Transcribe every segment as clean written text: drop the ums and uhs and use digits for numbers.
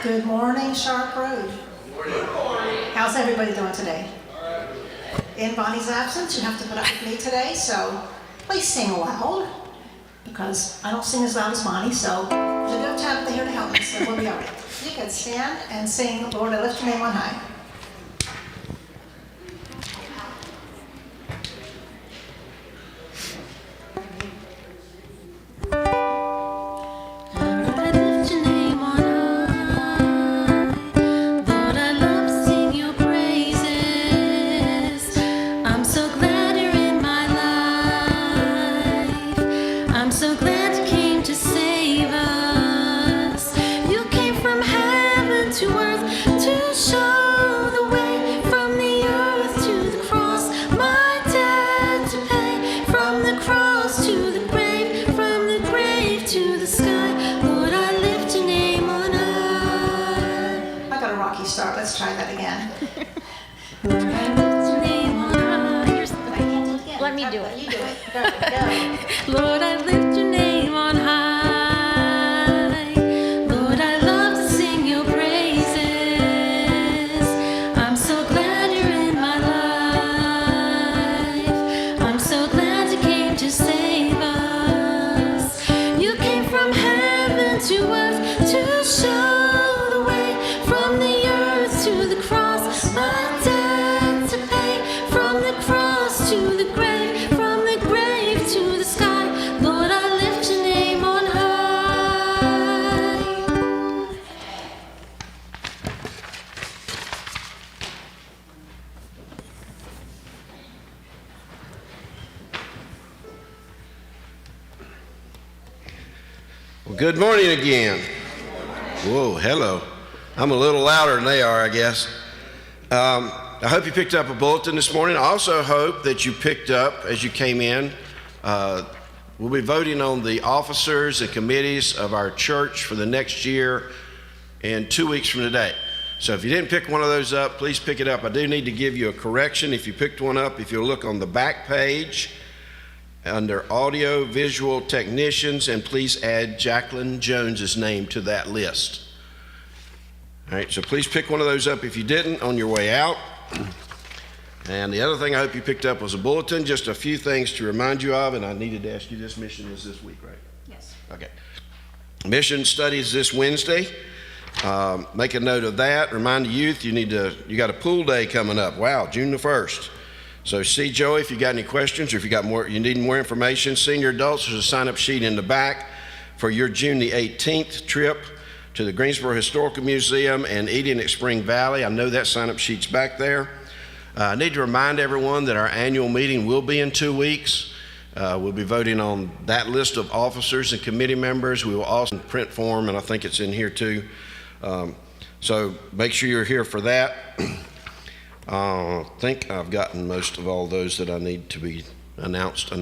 Good morning, Sharpe Road. Good morning. How's everybody doing today? In Bonnie's absence, you have to put up with me today, so please sing loud, because I don't sing as loud as Bonnie, so there's a good Tabitha here to help me, so we'll be all right. You can stand and sing, Lord, I lift your name on high. Start. Let's try that again. Let me do it. You do it. Go. Lord, I lift your name on high. Lord, I love to sing your praises. I'm so glad you're in my life. I'm so glad you came to save us. You came from heaven to earth to show the way from the earth to the cross, my debt to pay, from the cross to the grave, from the grave to the sky. Lord, I lift your name on high. Well, good morning again. Whoa, hello. I'm a little louder than they are, I guess. I hope you picked up a bulletin this morning. I also hope that you picked up, as you came in, we'll be voting on the officers and committees of our church for the next year in 2 weeks from today. So if you didn't pick one of those up, please pick it up. I do need to give you a correction. If you picked one up, if you'll look on the back page under audio visual technicians, and please add Jacqueline Jones's name to that list. All right, so please pick one of those up if you didn't on your way out. And the other thing I hope you picked up was a bulletin, just a few things to remind you of, and I needed to ask you this. Mission is this week, right? Yes. Okay. Mission studies this Wednesday. Make a note of that. Remind the youth you got a pool day coming up. Wow, June the 1st. So see Joey if you got any questions, or if you need more information. Senior adults, there's a sign-up sheet in the back for your June the 18th trip to the Greensboro Historical Museum and eating at Spring Valley. I know that sign-up sheet's back there. I need to remind everyone that our annual meeting will be in 2 weeks. We'll be voting on that list of officers and committee members. We will also print form, and I think it's in here too. So make sure you're here for that. I think I've gotten most of all those that I need to be announced.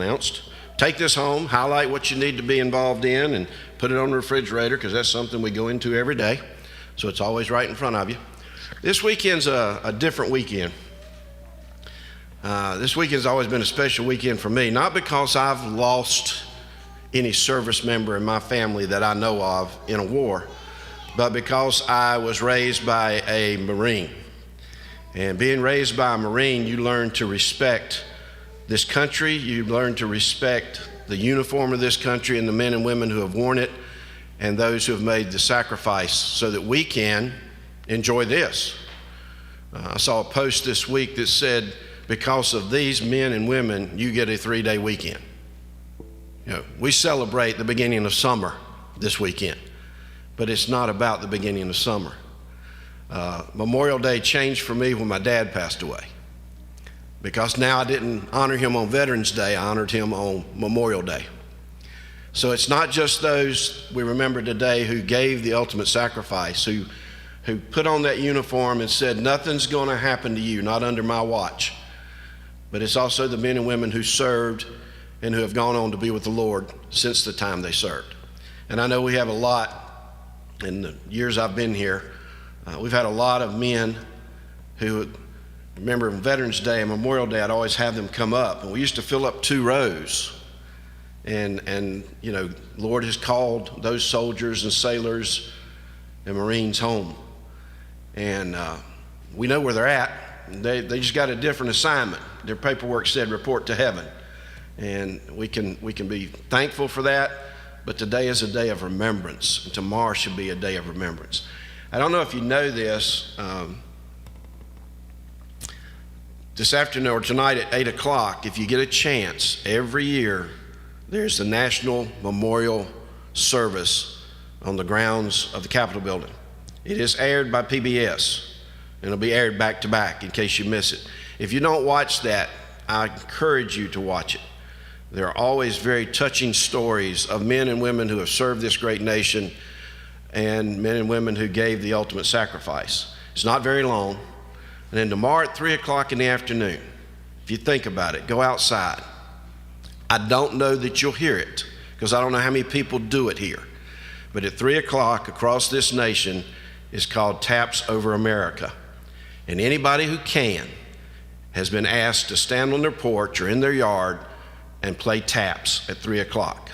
Take this home, highlight what you need to be involved in, and put it on the refrigerator, because that's something we go into every day. So it's always right in front of you. This weekend's a different weekend. This weekend's always been a special weekend for me, not because I've lost any service member in my family that I know of in a war, but because I was raised by a Marine. And being raised by a Marine, you learn to respect this country. You learn to respect the uniform of this country and the men and women who have worn it, and those who have made the sacrifice so that we can enjoy this. I saw a post this week that said, because of these men and women, you get a 3-day weekend. You know, we celebrate the beginning of summer this weekend, but it's not about the beginning of summer. Memorial Day changed for me when my dad passed away, because now I didn't honor him on Veterans Day, I honored him on Memorial Day. So it's not just those we remember today who gave the ultimate sacrifice, who put on that uniform and said, nothing's going to happen to you, not under my watch. But it's also the men and women who served and who have gone on to be with the Lord since the time they served. And I know we have a lot, in the years I've been here, we've had a lot of men who, remember on Veterans Day and Memorial Day, I'd always have them come up, and we used to fill up 2 rows. And you know, Lord has called those soldiers and sailors a Marine's home. And we know where they're at. They just got a different assignment. Their paperwork said report to heaven. And we can be thankful for that, but today is a day of remembrance, and tomorrow should be a day of remembrance. I don't know if you know this, this afternoon or tonight at 8 o'clock, if you get a chance, every year there's the National Memorial Service on the grounds of the Capitol building. It is aired by PBS, and it'll be aired back to back in case you miss it. If you don't watch that, I encourage you to watch it. There are always very touching stories of men and women who have served this great nation and men and women who gave the ultimate sacrifice. It's not very long. And then tomorrow at 3 o'clock in the afternoon, if you think about it, go outside. I don't know that you'll hear it because I don't know how many people do it here. But at 3 o'clock across this nation is called Taps Over America. And anybody who can has been asked to stand on their porch or in their yard and play taps at 3 o'clock.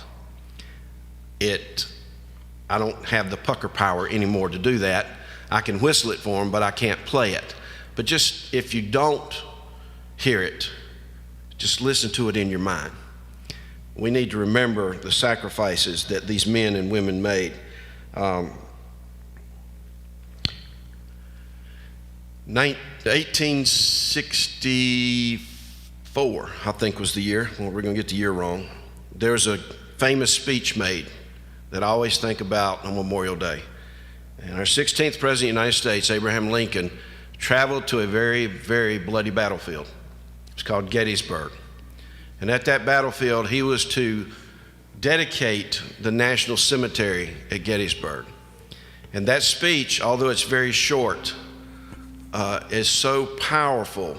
I don't have the pucker power anymore to do that. I can whistle it for them, but I can't play it. But just if you don't hear it, just listen to it in your mind. We need to remember the sacrifices that these men and women made. 1864, I think was the year. Well, we're going to get the year wrong. There's a famous speech made that I always think about on Memorial Day. And our 16th President of the United States, Abraham Lincoln, traveled to a very, very bloody battlefield. It's called Gettysburg. And at that battlefield, he was to dedicate the National Cemetery at Gettysburg. And that speech, although it's very short, is so powerful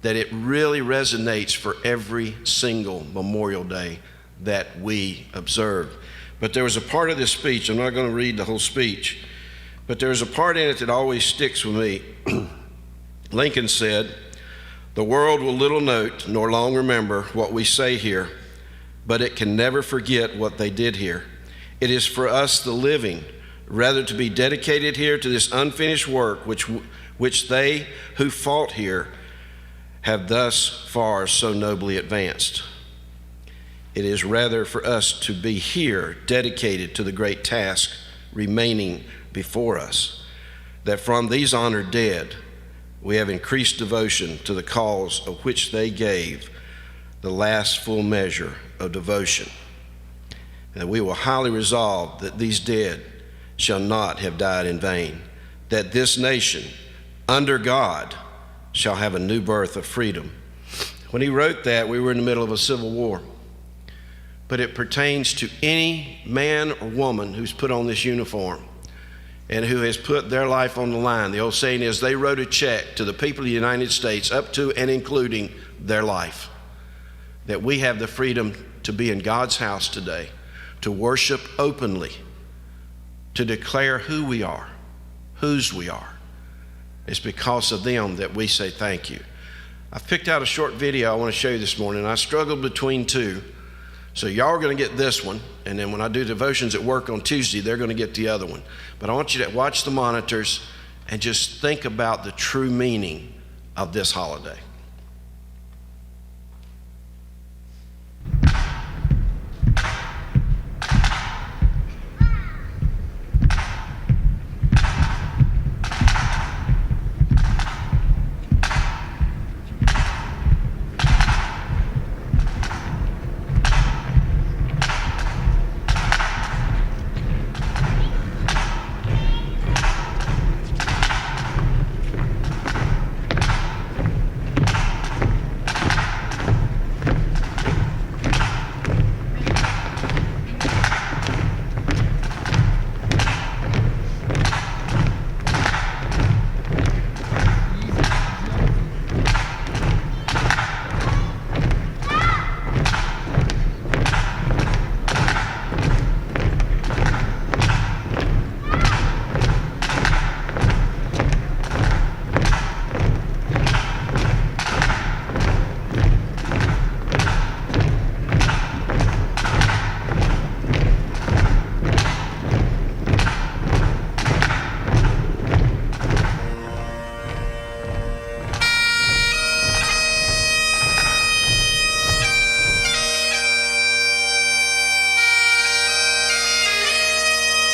that it really resonates for every single Memorial Day that we observe. But there was a part of this speech, I'm not going to read the whole speech, but there's a part in it that always sticks with me. Lincoln said, "The world will little note nor long remember what we say here, but it can never forget what they did here. It is for us, the living, rather to be dedicated here to this unfinished work which they who fought here have thus far so nobly advanced. It is rather for us to be here dedicated to the great task remaining before us, that from these honored dead we have increased devotion to the cause of which they gave the last full measure of devotion. And that we will highly resolve that these dead shall not have died in vain, that this nation, under God, shall have a new birth of freedom." When he wrote that, we were in the middle of a civil war. But it pertains to any man or woman who's put on this uniform and who has put their life on the line. The old saying is they wrote a check to the people of the United States up to and including their life. That we have the freedom to be in God's house today, to worship openly, to declare who we are, whose we are. It's because of them that we say thank you. I've picked out a short video I want to show you this morning. I struggled between two. So y'all are going to get this one, and then when I do devotions at work on Tuesday, they're going to get the other one. But I want you to watch the monitors and just think about the true meaning of this holiday.